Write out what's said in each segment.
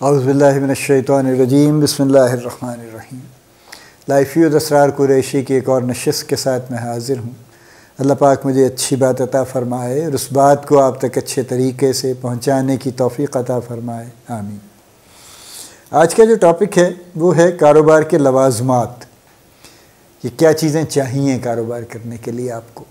औज़ुबिल्लाहि मिनश्शैतानिर्रजीम बिस्मिल्लाहिर्रहमानिर्रहीम। लाइफ़ असरार कुरैशी की एक और नशिस्त के साथ मैं हाज़िर हूँ। अल्लाह पाक मुझे अच्छी बात अता फ़रमाए और उस बात को आप तक अच्छे तरीके से पहुँचाने की तौफ़ीक़ अता फ़रमाए, आमीन। आज का जो टॉपिक है वो है कारोबार के लवाज़मात। ये क्या चीज़ें चाहिए कारोबार करने के लिए आपको।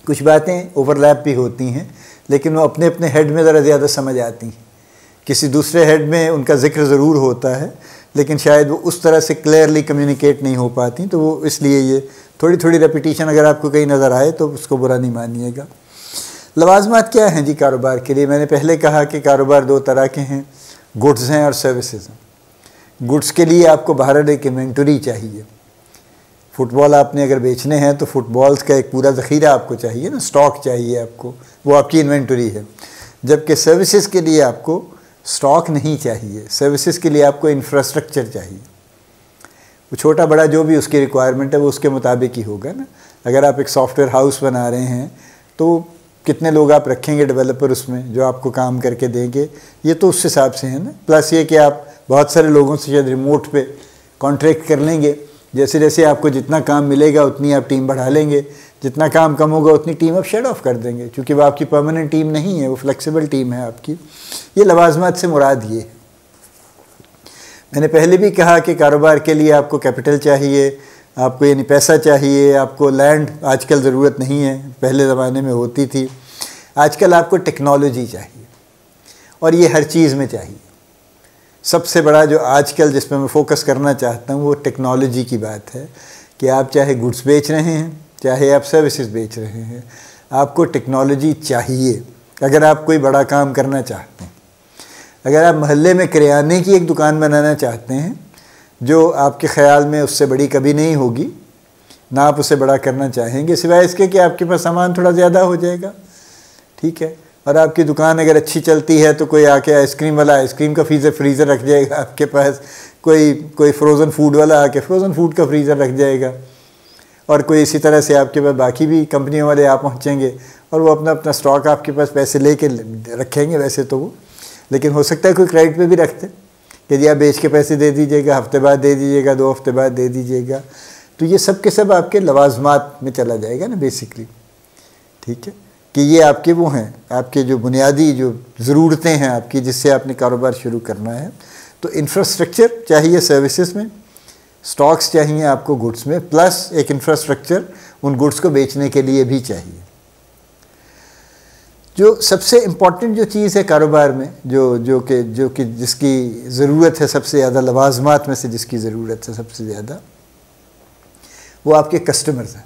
कुछ बातें ओवरलैप भी होती हैं, लेकिन वो अपने अपने हेड में ज़रा ज़्यादा समझ आती हैं। किसी दूसरे हेड में उनका ज़िक्र ज़रूर होता है, लेकिन शायद वो उस तरह से क्लियरली कम्युनिकेट नहीं हो पाती, तो वो इसलिए ये थोड़ी थोड़ी रेपिटेशन अगर आपको कहीं नज़र आए तो उसको बुरा नहीं मानिएगा। लवाज़मात क्या हैं जी कारोबार के लिए? मैंने पहले कहा कि कारोबार दो तरह के हैं, गुड्स हैं और सर्विसेज हैं। गुड्स के लिए आपको बाहर एक इन्वेंटरी चाहिए। फ़ुटबॉल आपने अगर बेचने हैं तो फ़ुटबॉल्स का एक पूरा ज़ख़ीरा आपको चाहिए ना, स्टॉक चाहिए आपको, वो आपकी इन्वेंटरी है। जबकि सर्विसेज के लिए आपको स्टॉक नहीं चाहिए, सर्विसेज के लिए आपको इंफ्रास्ट्रक्चर चाहिए। वो छोटा बड़ा जो भी उसकी रिक्वायरमेंट है वो उसके मुताबिक ही होगा ना। अगर आप एक सॉफ्टवेयर हाउस बना रहे हैं तो कितने लोग आप रखेंगे डेवलपर उसमें जो आपको काम करके देंगे, ये तो उस हिसाब से है ना। प्लस ये कि आप बहुत सारे लोगों से शायद रिमोट पे कॉन्ट्रैक्ट कर लेंगे। जैसे जैसे आपको जितना काम मिलेगा उतनी आप टीम बढ़ा लेंगे, जितना काम कम होगा उतनी टीम आप शेड ऑफ कर देंगे, क्योंकि वो आपकी परमानेंट टीम नहीं है, वो फ्लेक्सिबल टीम है आपकी। ये लवाज़मात से मुराद ये है। मैंने पहले भी कहा कि कारोबार के लिए आपको कैपिटल चाहिए, आपको यानी पैसा चाहिए, आपको लैंड आजकल ज़रूरत नहीं है, पहले ज़माने में होती थी। आजकल आपको टेक्नोलॉजी चाहिए और ये हर चीज़ में चाहिए। सबसे बड़ा जो आजकल जिस पर मैं फ़ोकस करना चाहता हूँ वो टेक्नोलॉजी की बात है कि आप चाहे गुड्स बेच रहे हैं चाहे आप सर्विसेज बेच रहे हैं, आपको टेक्नोलॉजी चाहिए अगर आप कोई बड़ा काम करना चाहते हैं। अगर आप मोहल्ले में किराने की एक दुकान बनाना चाहते हैं जो आपके ख़्याल में उससे बड़ी कभी नहीं होगी, ना आप उसे बड़ा करना चाहेंगे सिवाय इसके कि आपके पास सामान थोड़ा ज़्यादा हो जाएगा, ठीक है। और आपकी दुकान अगर अच्छी चलती है तो कोई आके आइसक्रीम वाला आइसक्रीम का फ्रीज़र रख जाएगा आपके पास, कोई फ्रोज़न फूड वाला आके फ्रोज़न फूड का फ्रीज़र रख जाएगा, और कोई इसी तरह से आपके पास बाकी भी कंपनियों वाले आप पहुँचेंगे और वो अपना अपना स्टॉक आपके पास पैसे ले कर रखेंगे वैसे तो वो, लेकिन हो सकता है कोई क्रेडिट पे भी रखते कि जी आप बेच के पैसे दे दीजिएगा, हफ्ते बाद दे दीजिएगा, 2 हफ्ते बाद दे दीजिएगा। तो ये सब के सब आपके लवाज़मात में चला जाएगा ना बेसिकली, ठीक है। कि ये आपके वो हैं, आपके जो बुनियादी जो ज़रूरतें हैं आपकी, जिससे आपने कारोबार शुरू करना है। तो इंफ्रास्ट्रक्चर चाहिए सर्विसेज में, स्टॉक्स चाहिए आपको गुड्स में, प्लस एक इंफ्रास्ट्रक्चर उन गुड्स को बेचने के लिए भी चाहिए। जो सबसे इम्पॉर्टेंट जो चीज़ है कारोबार में, जो कि जिसकी ज़रूरत है सबसे ज़्यादा, लवाज़मात में से जिसकी ज़रूरत है सबसे ज़्यादा, वो आपके कस्टमर्स हैं।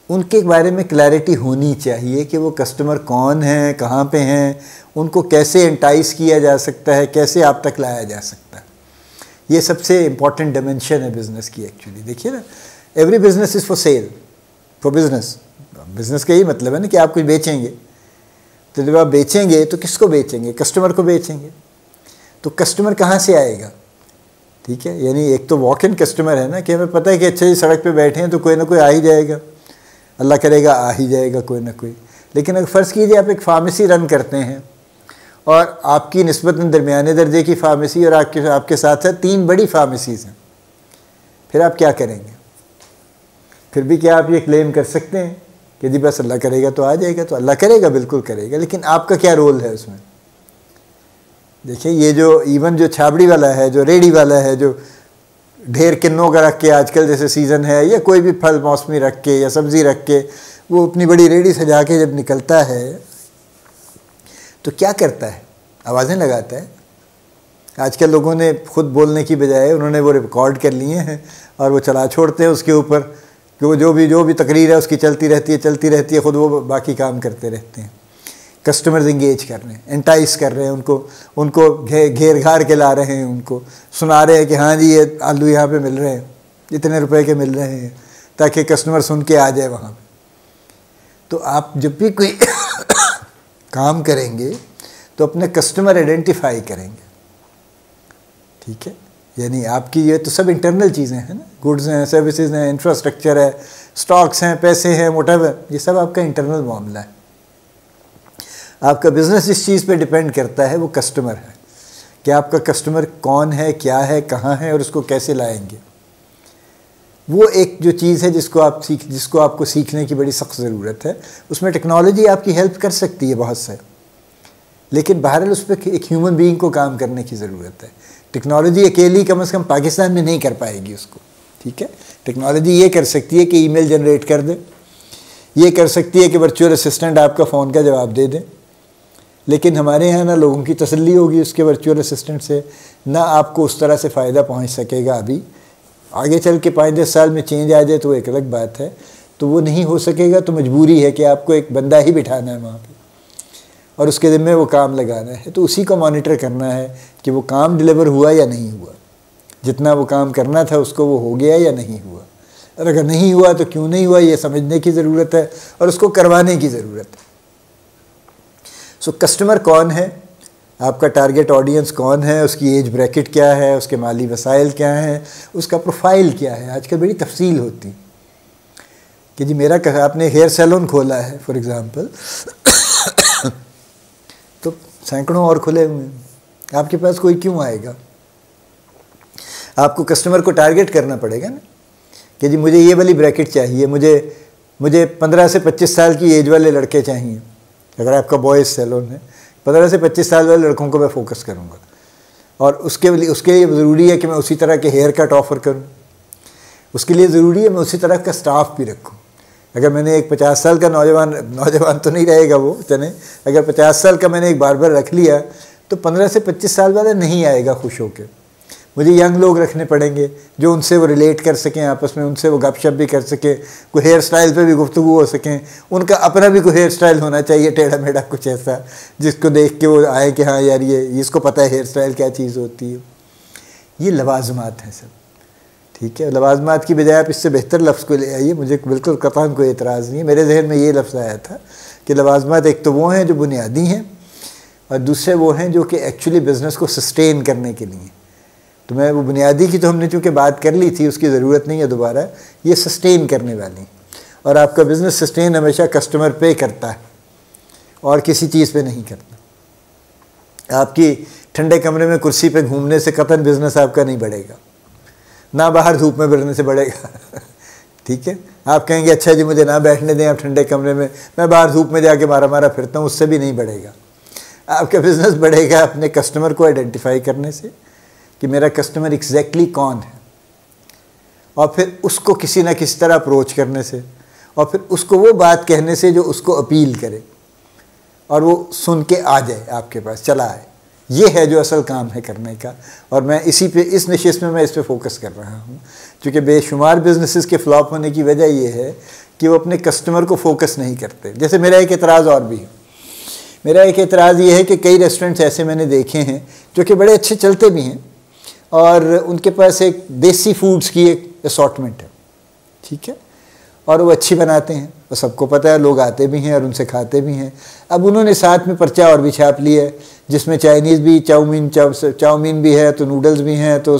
उनके बारे में क्लैरिटी होनी चाहिए कि वो कस्टमर कौन हैं, कहाँ पे हैं, उनको कैसे एंटाइस किया जा सकता है, कैसे आप तक लाया जा सकता है। ये सबसे इम्पॉर्टेंट डायमेंशन है बिज़नेस की एक्चुअली। देखिए ना, every business is for sale, for business. Business का यही मतलब है ना कि आप कुछ बेचेंगे, तो जब आप बेचेंगे तो किसको बेचेंगे? कस्टमर को बेचेंगे। तो कस्टमर कहाँ से आएगा? ठीक है, यानी एक तो वॉक इन कस्टमर है ना, कि हमें पता है कि अच्छा जी सड़क पे बैठे हैं तो कोई ना कोई आ ही जाएगा, अल्लाह करेगा आ ही जाएगा कोई ना कोई। लेकिन अगर फ़र्ज़ कीजिए आप एक फ़ार्मेसी रन करते हैं और आपकी निस्बतन दरमियाने दर्जे की फ़ार्मेसी और आपके साथ साथ 3 बड़ी फ़ार्मेसीज़ हैं, फिर आप क्या करेंगे? फिर भी क्या आप ये क्लेम कर सकते हैं कि जी बस अल्लाह करेगा तो आ जाएगा? तो अल्लाह करेगा, बिल्कुल करेगा, लेकिन आपका क्या रोल है उसमें? देखिए, ये जो इवन जो छाबड़ी वाला है, जो रेडी वाला है, जो ढेर किन्नों का रख के आजकल जैसे सीज़न है, या कोई भी फल मौसमी रख के या सब्ज़ी रख के वो अपनी बड़ी रेडी सजा के जब निकलता है तो क्या करता है? आवाज़ें लगाता है। आजकल लोगों ने खुद बोलने की बजाय उन्होंने वो रिकॉर्ड कर लिए हैं और वो चला छोड़ते हैं उसके ऊपर कि वो जो भी तकरीर है उसकी चलती रहती है, खुद वो बाकी काम करते रहते हैं। कस्टमर्स इंगेज कर रहे हैं, एंटाइस कर रहे हैं उनको घेर घार के ला रहे हैं, उनको सुना रहे हैं कि हाँ जी ये आलू यहाँ पे मिल रहे हैं, इतने रुपए के मिल रहे हैं, ताकि कस्टमर सुन के आ जाए वहाँ पे। तो आप जब भी कोई काम करेंगे तो अपने कस्टमर आइडेंटिफाई करेंगे, ठीक है। यानी आपकी ये तो सब इंटरनल चीज़ें हैं ना, गुड्स हैं, सर्विसेज हैं, इंफ्रास्ट्रक्चर है, स्टॉक्स हैं, पैसे हैं, व्हाटएवर, ये सब आपका इंटरनल मामला है। आपका बिज़नेस जिस चीज़ पे डिपेंड करता है वो कस्टमर है, कि आपका कस्टमर कौन है, क्या है, कहाँ है और उसको कैसे लाएंगे। वो एक जो चीज़ है जिसको आपको सीखने की बड़ी सख्त ज़रूरत है। उसमें टेक्नोलॉजी आपकी हेल्प कर सकती है बहुत से, लेकिन बहरहाल उस पर एक ह्यूमन बीइंग को काम करने की ज़रूरत है। टेक्नोलॉजी अकेली कम से कम पाकिस्तान में नहीं कर पाएगी उसको, ठीक है। टेक्नोलॉजी ये कर सकती है कि ईमेल जनरेट कर दे, ये कर सकती है कि वर्चुअल असिस्टेंट आपका फ़ोन का जवाब दे दे, लेकिन हमारे यहाँ ना लोगों की तसल्ली होगी उसके वर्चुअल असिस्टेंट से, ना आपको उस तरह से फ़ायदा पहुँच सकेगा। अभी आगे चल के 5-10 साल में चेंज आ जाए तो एक अलग बात है, तो वो नहीं हो सकेगा। तो मजबूरी है कि आपको एक बंदा ही बिठाना है वहाँ पे और उसके ज़िम्मे वो काम लगाना है। तो उसी को मॉनिटर करना है कि वो काम डिलीवर हुआ या नहीं हुआ, जितना वो काम करना था उसको वो हो गया या नहीं हुआ, और अगर नहीं हुआ तो क्यों नहीं हुआ ये समझने की ज़रूरत है और उसको करवाने की ज़रूरत है। सो कस्टमर कौन है, आपका टारगेट ऑडियंस कौन है, उसकी एज ब्रैकेट क्या है, उसके माली वसाइल क्या हैं, उसका प्रोफाइल क्या है। आजकल बड़ी तफसील होती कि जी मेरा आपने हेयर सैलून खोला है फॉर एग्ज़ाम्पल, तो सैकड़ों और खुले हुए हैं, आपके पास कोई क्यों आएगा। आपको कस्टमर को टारगेट करना पड़ेगा ना कि जी मुझे ये वाली ब्रैकेट चाहिए, मुझे 15 से 25 साल की एज वाले लड़के चाहिए। अगर आपका बॉयज़ सैलून है, 15 से 25 साल वाले लड़कों को मैं फ़ोकस करूँगा, और उसके लिए ज़रूरी है कि मैं उसी तरह के हेयर कट ऑफ़र करूँ, उसके लिए ज़रूरी है मैं उसी तरह का स्टाफ भी रखूँ। अगर मैंने एक 50 साल का नौजवान तो नहीं रहेगा वो चने, अगर 50 साल का मैंने एक बार्बर रख लिया तो 15 से 25 साल वाला नहीं आएगा खुश होकर। मुझे यंग लोग रखने पड़ेंगे जो उनसे वो रिलेट कर सकें, आपस में उनसे वो गपशप भी कर सकें, कोई हेयर स्टाइल पे भी गुफ्तगू हो सकें, उनका अपना भी कोई हेयर स्टाइल होना चाहिए टेढ़ा मेढ़ा कुछ ऐसा जिसको देख के वो आए कि हाँ यार ये इसको पता है हेयर स्टाइल क्या चीज़ होती है। ये लवाजमात हैं सब, ठीक है। लवाजमात की बजाय आप इससे बेहतर लफ्ज़ को ले आइए, मुझे बिल्कुल कतई कोई एतराज़ नहीं है। मेरे जहन में ये लफ्ज़ आया था कि लवाजमात एक तो वो हैं जो बुनियादी हैं और दूसरे वो हैं जो कि एक्चुअली बिज़नेस को सस्टेन करने के लिए। तो मैं वो बुनियादी की तो हमने चूँकि बात कर ली थी, उसकी ज़रूरत नहीं है दोबारा। ये सस्टेन करने वाली, और आपका बिज़नेस सस्टेन हमेशा कस्टमर पे करता है और किसी चीज़ पे नहीं करता। आपकी ठंडे कमरे में कुर्सी पे घूमने से कतन बिज़नेस आपका नहीं बढ़ेगा, ना बाहर धूप में बैठने से बढ़ेगा। ठीक है, आप कहेंगे अच्छा जी मुझे ना बैठने दें आप ठंडे कमरे में, मैं बाहर धूप में जाके मारा फिरता हूँ, उससे भी नहीं बढ़ेगा। आपका बिज़नेस बढ़ेगा अपने कस्टमर को आइडेंटिफाई करने से कि मेरा कस्टमर एग्जैक्टली कौन है, और फिर उसको किसी ना किसी तरह अप्रोच करने से, और फिर उसको वो बात कहने से जो उसको अपील करे और वो सुन के आ जाए आपके पास, चला आए। ये है जो असल काम है करने का, और मैं इस नशिस्त में मैं इस पे फोकस कर रहा हूँ, क्योंकि बेशुमार बिजनेसेस के फ्लॉप होने की वजह ये है कि वो अपने कस्टमर को फोकस नहीं करते। जैसे मेरा एक एतराज़ और भी है, मेरा एक एतराज़ ये है कि कई रेस्टोरेंट्स ऐसे मैंने देखे हैं जो कि बड़े अच्छे चलते भी हैं और उनके पास एक देसी फूड्स की एक असॉर्टमेंट है, ठीक है, और वो अच्छी बनाते हैं, वो सबको पता है, लोग आते भी हैं और उनसे खाते भी हैं। अब उन्होंने साथ में पर्चा और भी छाप लिया है जिसमें चाइनीज़ भी, चाउमीन भी है, तो नूडल्स भी हैं, तो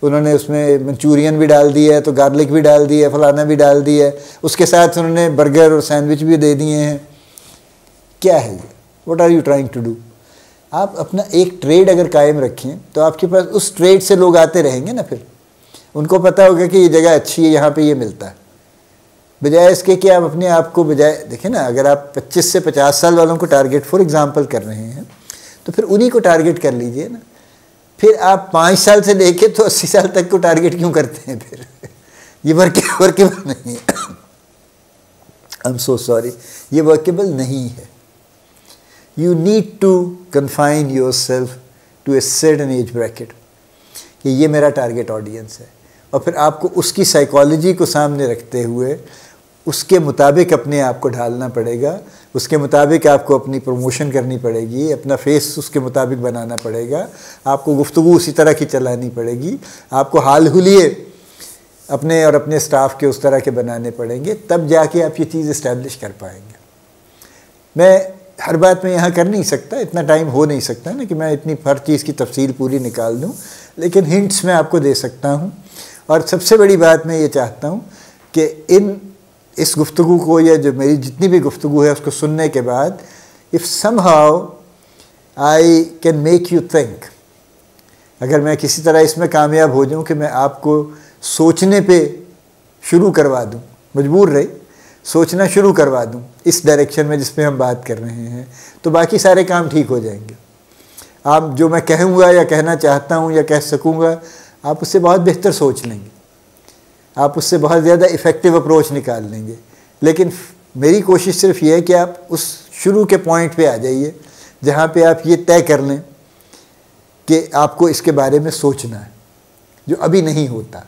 उन्होंने उसमें मंचूरियन भी डाल दिया है, तो गार्लिक भी डाल दिया है, फलाना भी डाल दिया है, उसके साथ उन्होंने बर्गर और सैंडविच भी दे दिए हैं। क्या है ये? What are you trying to do? आप अपना एक ट्रेड अगर कायम रखें तो आपके पास उस ट्रेड से लोग आते रहेंगे ना, फिर उनको पता होगा कि ये जगह अच्छी है, यहाँ पे ये मिलता है, बजाय इसके कि आप अपने आप को बजाय देखें ना, अगर आप 25 से 50 साल वालों को टारगेट फॉर एग्जांपल कर रहे हैं तो फिर उन्हीं को टारगेट कर लीजिए ना। फिर आप 5 साल से लेके तो 80 साल तक को टारगेट क्यों करते हैं? फिर ये वर्केबल नहीं है। आई एम सो सॉरी, ये वर्केबल नहीं है। You need to confine yourself to a certain age bracket कि ये मेरा टारगेट ऑडियंस है, और फिर आपको उसकी साइकोलॉजी को सामने रखते हुए उसके मुताबिक अपने आप को ढालना पड़ेगा, उसके मुताबिक आपको अपनी प्रमोशन करनी पड़ेगी, अपना फेस उसके मुताबिक बनाना पड़ेगा, आपको गुफ्तगू उसी तरह की चलानी पड़ेगी, आपको हाल हुलिये अपने और अपने स्टाफ के उस तरह के बनाने पड़ेंगे, तब जाके आप ये चीज़ इस्टेब्लिश कर पाएंगे। मैं हर बात में यहाँ कर नहीं सकता, इतना टाइम हो नहीं सकता ना कि मैं इतनी हर चीज़ की तफसील पूरी निकाल दूँ, लेकिन हिंट्स मैं आपको दे सकता हूँ। और सबसे बड़ी बात मैं ये चाहता हूँ कि इस गुफ्तगू को, या जो मेरी जितनी भी गुफ्तगू है उसको सुनने के बाद if somehow I can make you think, अगर मैं किसी तरह इसमें कामयाब हो जाऊं कि मैं आपको सोचने पे शुरू करवा दूं, मजबूर रहे सोचना शुरू करवा दूं इस डायरेक्शन में जिस पे हम बात कर रहे हैं, तो बाकी सारे काम ठीक हो जाएंगे। आप जो मैं कहूँगा या कहना चाहता हूँ या कह सकूँगा, आप उससे बहुत बेहतर सोच लेंगे, आप उससे बहुत ज़्यादा इफ़ेक्टिव अप्रोच निकाल लेंगे। लेकिन मेरी कोशिश सिर्फ ये है कि आप उस शुरू के पॉइंट पे आ जाइए जहाँ पे आप ये तय कर लें कि आपको इसके बारे में सोचना है, जो अभी नहीं होता।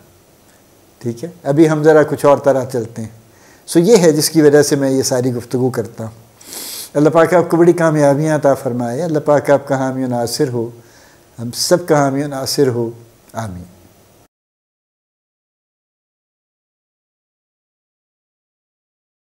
ठीक है, अभी हम ज़रा कुछ और तरह चलते हैं। सो ये है जिसकी वजह से मैं ये सारी गुफ्तगू करता हूँ। अल्लाह पाक आपको बड़ी कामयाबियाँ अता फ़रमाए। अल्लाह पाक आपका हामी नासिर हो, हम सब का हामी नासिर हो। आमीन।